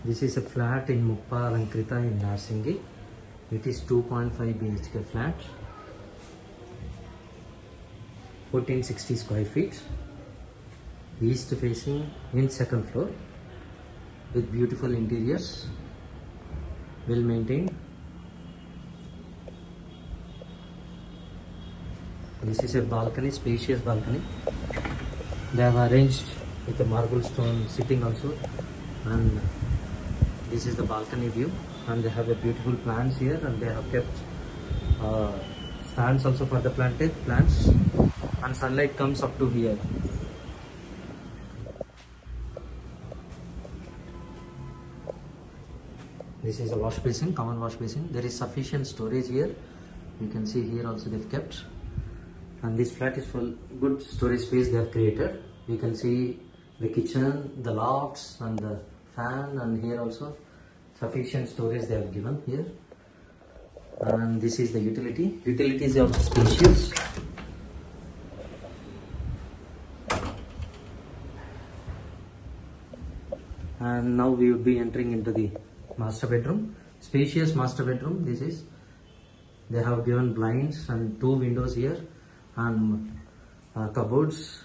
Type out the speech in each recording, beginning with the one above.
This is a flat in Muppa, Alankrita in Narsingi. It is 2.5 BHK flat, 1460 square feet, east facing in second floor with beautiful interiors, well maintained. This is a balcony, spacious balcony. They have arranged with a marble stone sitting also, and this is the balcony view, and they have a beautiful plants here, and they have kept stands also for the plants, and sunlight comes up to here. This is a wash basin, common wash basin. There is sufficient storage here. You can see here also they've kept, and this flat is full good storage space they have created. You can see the kitchen, the lofts, and the fan, and here also sufficient storage they have given here. And this is the utility. Utilities are also spacious. And now we would be entering into the master bedroom. Spacious master bedroom. This is. They have given blinds and 2 windows here, and cupboards.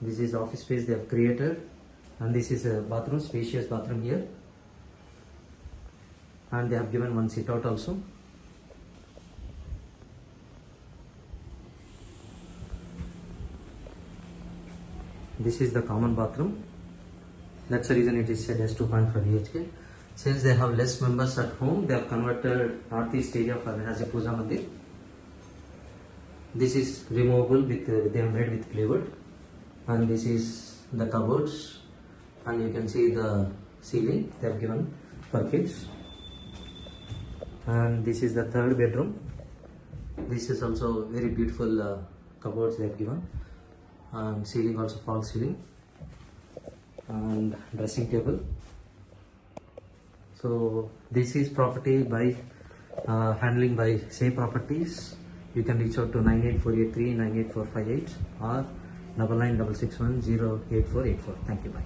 This is office space they have created, and this is a bathroom, spacious bathroom here, and they have given 1 sit out also. This is the common bathroom. That's the reason it is said as 2.5 BHK. Since they have less members at home, they have converted northeast area as a Pooja Mandir. This is removable with they have made with plywood, and this is the cupboards, and you can see the ceiling they have given for kids. And this is the third bedroom. This is also very beautiful cupboards they have given, and ceiling also false ceiling, and dressing table. So this is property by handling by Say Properties. You can reach out to 98483 98458 or 996661 08484. Thank you. Bye.